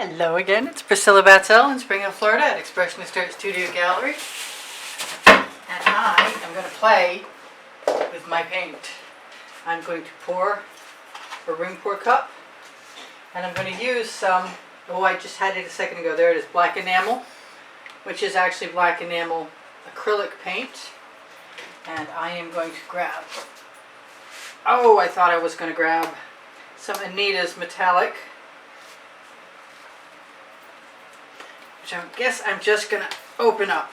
Hello again, it's Priscilla Batzell in Spring Hill, Florida at Extraordinaire Art Studio Gallery. And I am going to play with my paint. I'm going to pour a ring pour cup, and I'm going to use some, I just had it a second ago, there it is, black enamel, which is actually black enamel acrylic paint. And I am going to grab, I thought I was going to grab some Anita's metallic, which I guess I'm just going to open up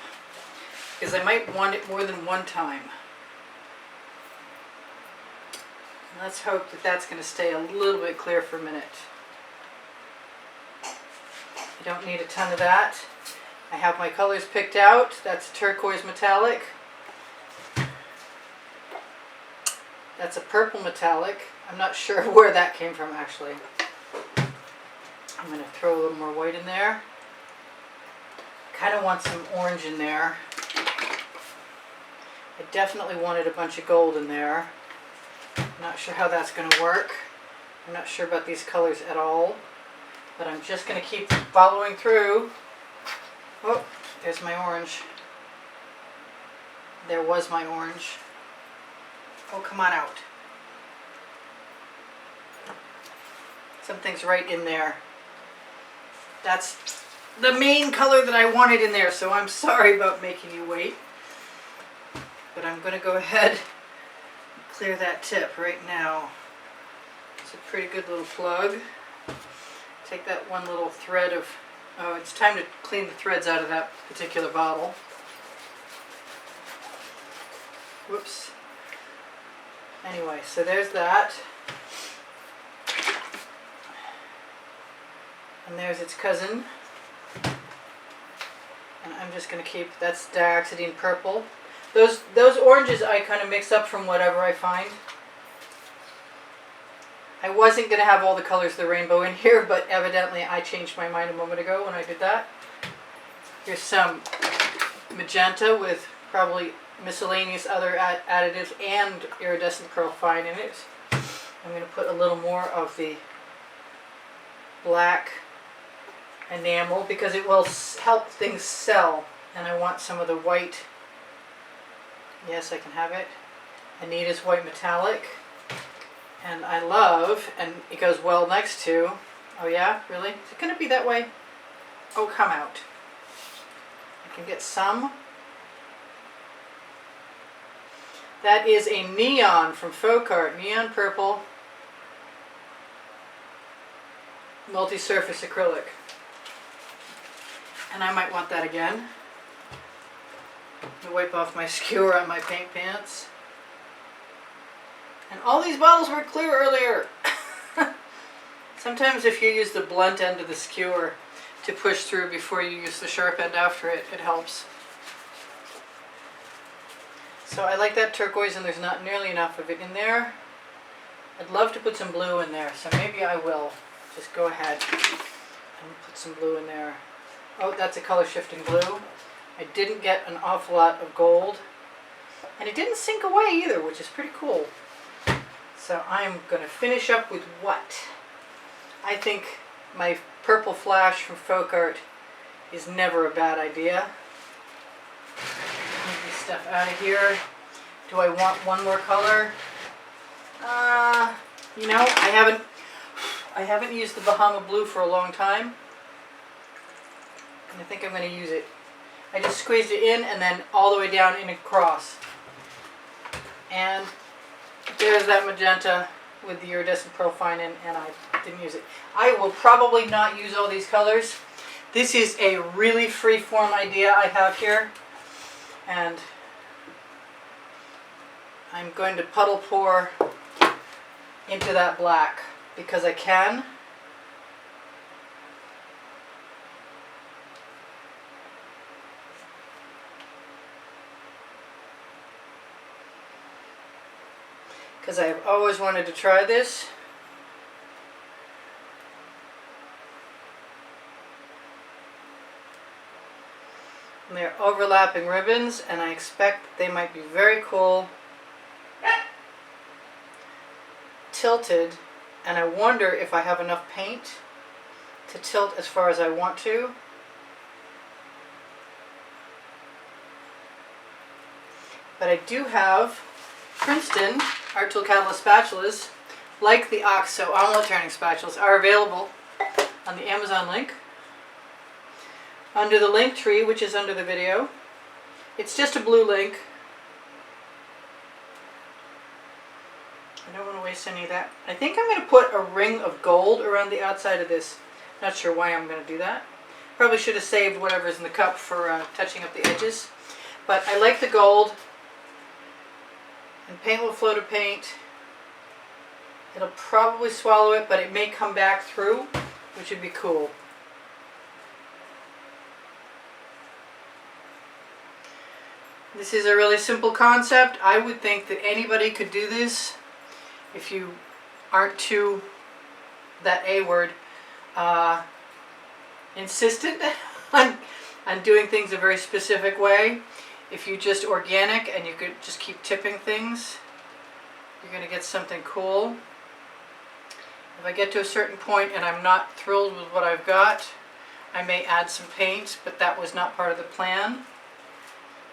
because I might want it more than one time. Let's hope that that's going to stay a little bit clear for a minute. I don't need a ton of that. I have my colors picked out. That's a turquoise metallic. That's a purple metallic. I'm not sure where that came from actually. I'm going to throw a little more white in there. Kind of want some orange in there. I definitely wanted a bunch of gold in there. I'm not sure how that's going to work. I'm not sure about these colors at all. But I'm just going to keep following through. Oh, there's my orange. There was my orange. Oh, come on out. Something's right in there. That's the main color that I wanted in there, so I'm sorry about making you wait. But I'm going to go ahead and clear that tip right now. It's a pretty good little plug. Take that one little thread of, it's time to clean the threads out of that particular bottle. Whoops. Anyway, so there's that. And there's its cousin. And I'm just going to keep, that's dioxidine purple. Those oranges I kind of mix up from whatever I find. I wasn't going to have all the colors of the rainbow in here, but evidently I changed my mind a moment ago when I did that. Here's some magenta with probably miscellaneous other additives and iridescent pearl fine in it. I'm going to put a little more of the black enamel because it will help things sell, and I want some of the white. Yes, I can have it. Anita's white metallic, and I love, and it goes well next to, oh yeah, really? Is it going to be that way? Oh, come out. I can get some. That is a neon from Deco-Art, neon purple, multi-surface acrylic. And I might want that again. To wipe off my skewer on my paint pants. And all these bottles were clear earlier. Sometimes if you use the blunt end of the skewer to push through before you use the sharp end after it, it helps. So I like that turquoise, and there's not nearly enough of it in there. I'd love to put some blue in there, so maybe I will. Just go ahead and put some blue in there. Oh, that's a color shifting blue. I didn't get an awful lot of gold. And it didn't sink away either, which is pretty cool. So I'm going to finish up with what? I think my purple flash from Deco-Art is never a bad idea. Move this stuff out of here. Do I want one more color? You know, I haven't used the Bahama Blue for a long time. And I think I'm going to use it. I just squeezed it in and then all the way down and across. And there's that magenta with the iridescent pearl fine in, and I didn't use it. I will probably not use all these colors. This is a really free-form idea I have here. And I'm going to puddle pour into that black because I can. Because I have always wanted to try this. And they're overlapping ribbons, and I expect they might be very cool. Tilted, and I wonder if I have enough paint to tilt as far as I want to. But I do have Princeton Art Tool Catalyst spatulas, like the OXO omelet turning spatulas, are available on the Amazon link. Under the link tree, which is under the video. It's just a blue link. I don't want to waste any of that. I think I'm going to put a ring of gold around the outside of this. Not sure why I'm going to do that. Probably should have saved whatever's in the cup for touching up the edges. But I like the gold. And paint will flow to paint. It'll probably swallow it, but it may come back through, which would be cool. This is a really simple concept. I would think that anybody could do this if you aren't too, that A word, insistent on doing things a very specific way. If you just organic and you could just keep tipping things, you're going to get something cool. If I get to a certain point and I'm not thrilled with what I've got, I may add some paint, but that was not part of the plan.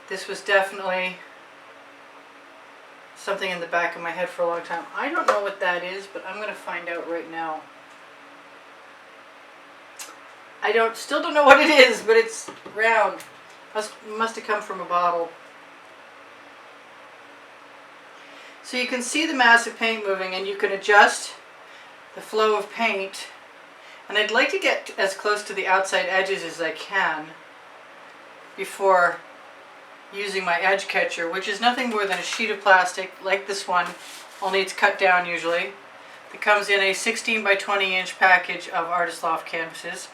This was definitely something in the back of my head for a long time. I don't know what that is, but I'm going to find out right now. I still don't know what it is, but it's round. Must have come from a bottle. So you can see the mass of paint moving, and you can adjust the flow of paint. And I'd like to get as close to the outside edges as I can before using my edge catcher, which is nothing more than a sheet of plastic like this one, only it's cut down usually. It comes in a 16 by 20 inch package of Artist Loft canvases.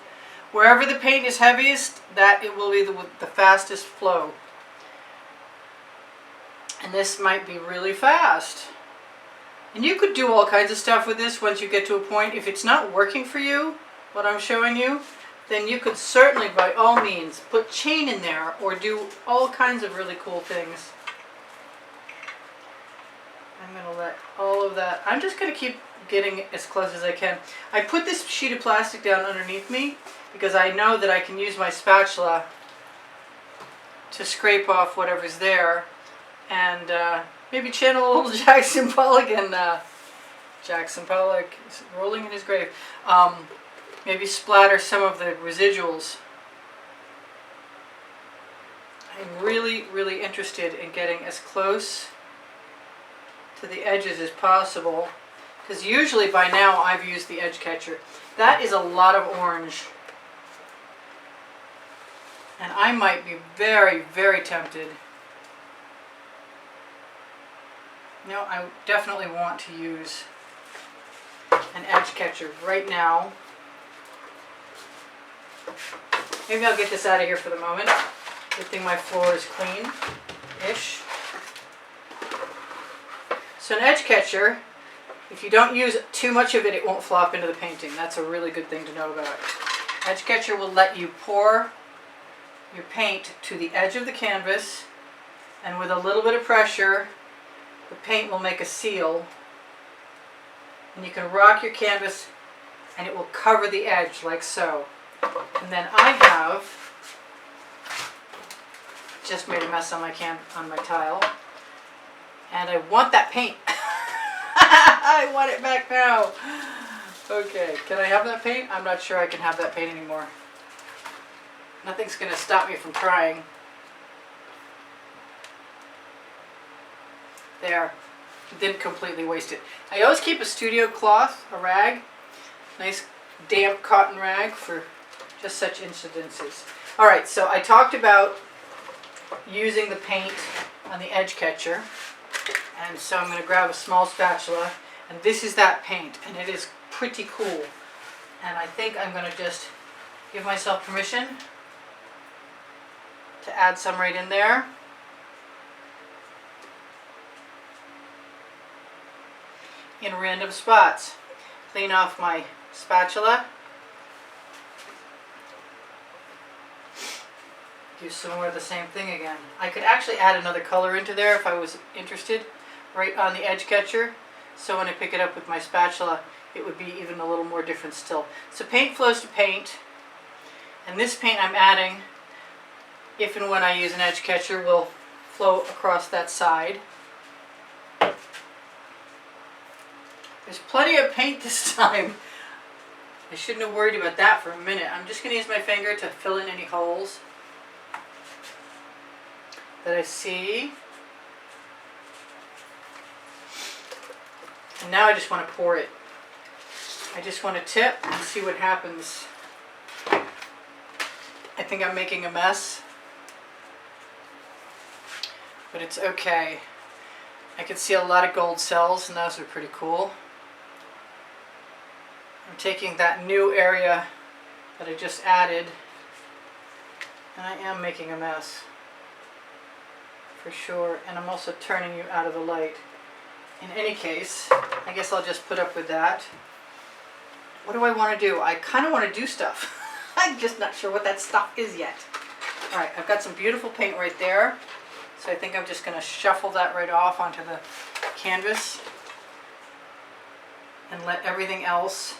Wherever the paint is heaviest, that it will be the fastest flow. And this might be really fast. And you could do all kinds of stuff with this once you get to a point. If it's not working for you, what I'm showing you, then you could certainly, by all means, put chain in there or do all kinds of really cool things. I'm going to let all of that, I'm just going to keep getting as close as I can. I put this sheet of plastic down underneath me because I know that I can use my spatula to scrape off whatever's there and maybe channel a little Jackson Pollock and Jackson Pollock is rolling in his grave. Maybe splatter some of the residuals. I'm really, really interested in getting as close to the edges as possible, because usually by now I've used the edge catcher. That is a lot of orange. And I might be very, very tempted. No, I definitely want to use an edge catcher right now. Maybe I'll get this out of here for the moment. Good thing my floor is clean-ish. So an edge catcher, if you don't use too much of it, it won't flop into the painting. That's a really good thing to know about. Edge catcher will let you pour your paint to the edge of the canvas, and with a little bit of pressure, the paint will make a seal. And you can rock your canvas and it will cover the edge like so. And then I have just made a mess on my tile, and I want that paint. I want it back now. Okay, can I have that paint? I'm not sure I can have that paint anymore. Nothing's going to stop me from trying. There. Didn't completely waste it. I always keep a studio cloth, a rag, nice damp cotton rag for just such incidences. Alright, so I talked about using the paint on the edge catcher, and so I'm going to grab a small spatula, and this is that paint, and it is pretty cool. And I think I'm going to just give myself permission to add some right in there. In random spots. Clean off my spatula. Do some more of the same thing again. I could actually add another color into there if I was interested, right on the edge catcher. So when I pick it up with my spatula, it would be even a little more different still. So paint flows to paint, and this paint I'm adding, if and when I use an edge catcher, will flow across that side. There's plenty of paint this time. I shouldn't have worried about that for a minute. I'm just going to use my finger to fill in any holes that I see. And now I just want to pour it. I just want to tip and see what happens. I think I'm making a mess, but it's okay. I can see a lot of gold cells, and those are pretty cool. I'm taking that new area that I just added, and I am making a mess for sure, and I'm also turning you out of the light. In any case, I guess I'll just put up with that. What do I want to do? I kind of want to do stuff. I'm just not sure what that stuff is yet. Alright, I've got some beautiful paint right there, so I think I'm just going to shuffle that right off onto the canvas and let everything else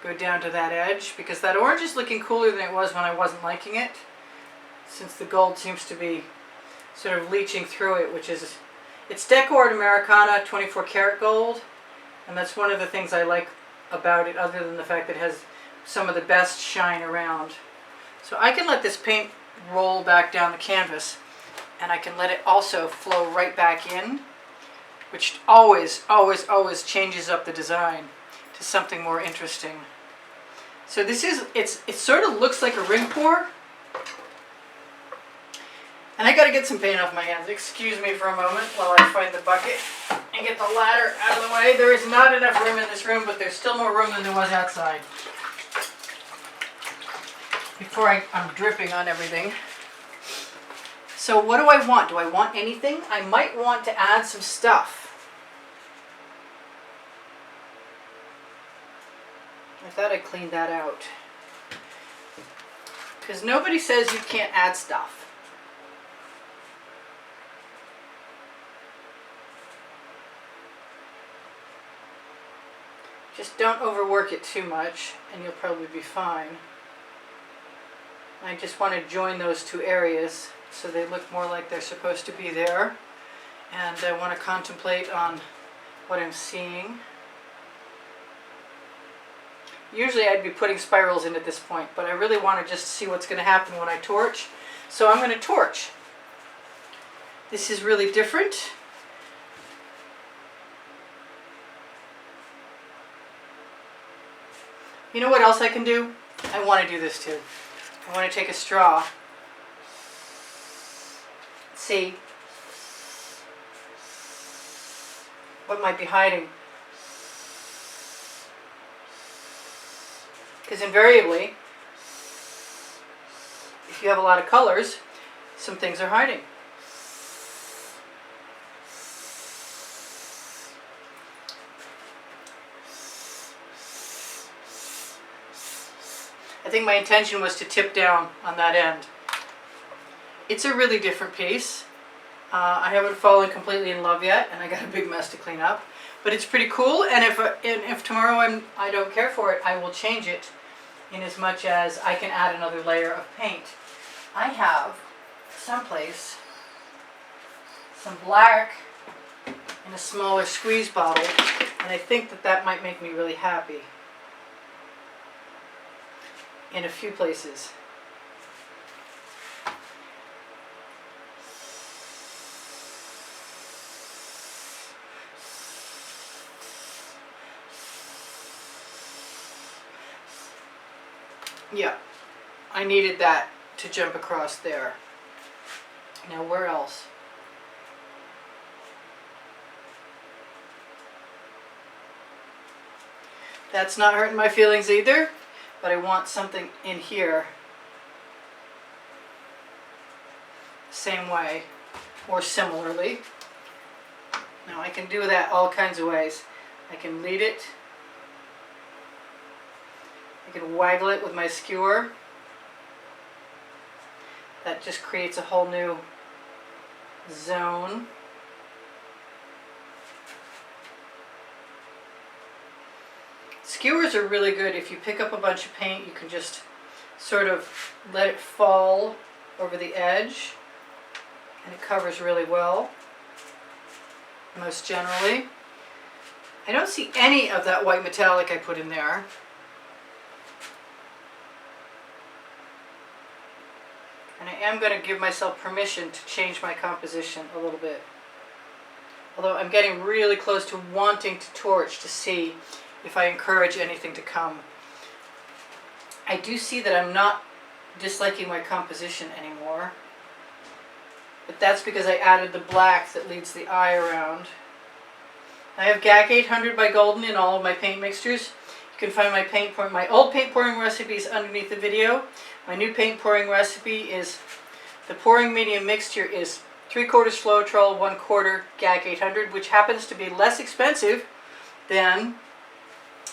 go down to that edge, because that orange is looking cooler than it was when I wasn't liking it, since the gold seems to be sort of leaching through it, which is, it's Deco-Art Americana 24 karat gold, and that's one of the things I like about it, other than the fact that it has some of the best shine around. So I can let this paint roll back down the canvas, and I can let it also flow right back in, which always changes up the design to something more interesting. So this is, it sort of looks like a ring pour. And I gotta get some paint off my hands. Excuse me for a moment while I find the bucket and get the ladder out of the way. There is not enough room in this room, but there's still more room than there was outside. Before I'm dripping on everything. So what do I want? Do I want anything? I might want to add some stuff. I thought I cleaned that out. Because nobody says you can't add stuff. Just don't overwork it too much, and you'll probably be fine. I just want to join those two areas so they look more like they're supposed to be there. And I want to contemplate on what I'm seeing. Usually I'd be putting spirals in at this point, but I really want to just see what's going to happen when I torch. So I'm going to torch. This is really different. You know what else I can do? I want to do this too. I want to take a straw. See what might be hiding. Because invariably, if you have a lot of colors, some things are hiding. I think my intention was to tip down on that end. It's a really different piece. I haven't fallen completely in love yet, and I got a big mess to clean up. But it's pretty cool, and if tomorrow I don't care for it, I will change it in as much as I can add another layer of paint. I have someplace some black in a smaller squeeze bottle, and I think that might make me really happy in a few places. Yeah, I needed that to jump across there. Now where else? That's not hurting my feelings either, but I want something in here. Same way, or similarly. Now I can do that all kinds of ways. I can lead it. I can waggle it with my skewer. That just creates a whole new zone. skewers are really good. If you pick up a bunch of paint, you can just sort of let it fall over the edge, and it covers really well, most generally. I don't see any of that white metallic I put in there. And I am going to give myself permission to change my composition a little bit. Although I'm getting really close to wanting to torch to see if I encourage anything to come. I do see that I'm not disliking my composition anymore. But that's because I added the black that leads the eye around. I have GAC 800 by Golden in all of my paint mixtures. You can find my old paint pouring recipes underneath the video. My new paint pouring recipe is, the pouring medium mixture is 3/4 Floetrol, 1/4 GAC 800, which happens to be less expensive than,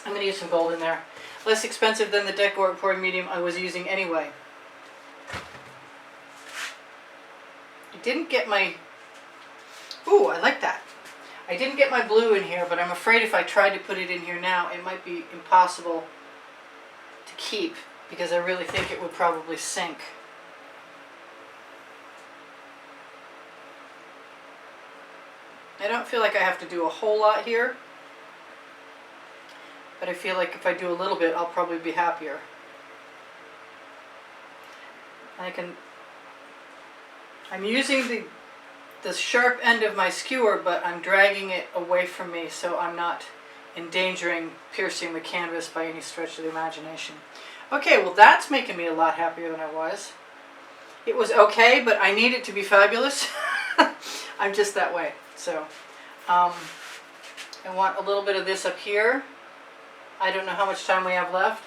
I'm going to use some gold in there, less expensive than the Deco-Art pouring medium I was using anyway. I didn't get my, ooh, I like that. I didn't get my blue in here, but I'm afraid if I tried to put it in here now, it might be impossible to keep, because I really think it would probably sink. I don't feel like I have to do a whole lot here, but I feel like if I do a little bit, I'll probably be happier. I'm using the sharp end of my skewer, but I'm dragging it away from me so I'm not endangering piercing the canvas by any stretch of the imagination. Okay, well that's making me a lot happier than I was. It was okay, but I need it to be fabulous. I'm just that way. So I want a little bit of this up here. I don't know how much time we have left.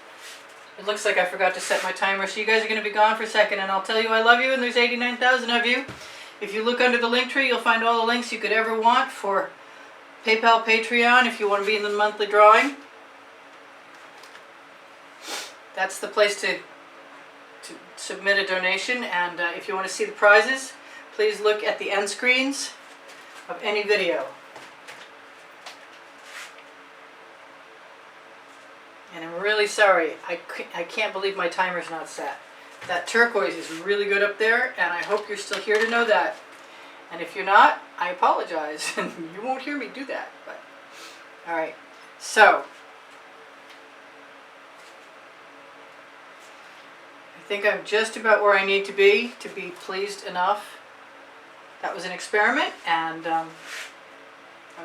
It looks like I forgot to set my timer, so you guys are going to be gone for a second, and I'll tell you I love you, and there's 89,000 of you. If you look under the link tree, you'll find all the links you could ever want for PayPal, Patreon, if you want to be in the monthly drawing. That's the place to submit a donation, and if you want to see the prizes, please look at the end screens of any video. And I'm really sorry, I can't believe my timer's not set. That turquoise is really good up there, and I hope you're still here to know that. And if you're not, I apologize. You won't hear me do that. But alright, so I think I'm just about where I need to be pleased enough. That was an experiment, and I'm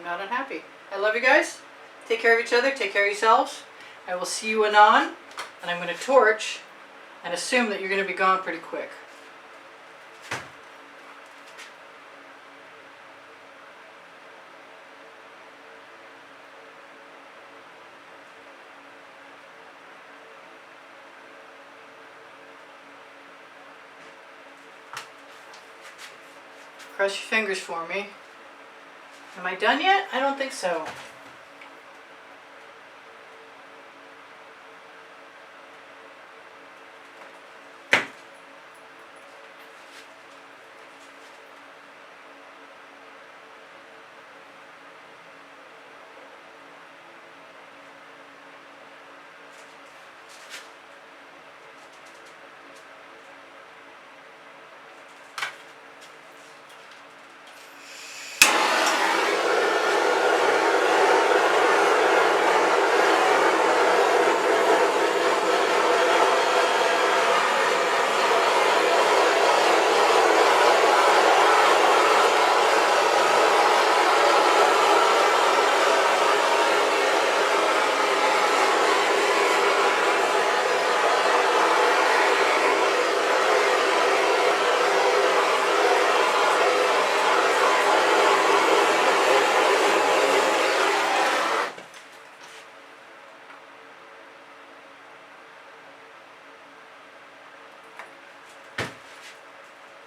not unhappy. I love you guys. Take care of each other, take care of yourselves. I will see you anon, and I'm going to torch and assume that you're going to be gone pretty quick. Cross your fingers for me. Am I done yet? I don't think so.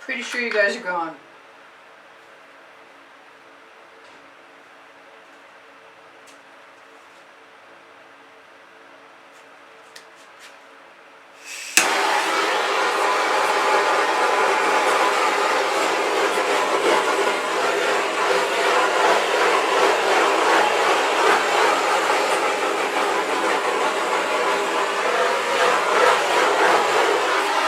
Pretty sure you guys are gone.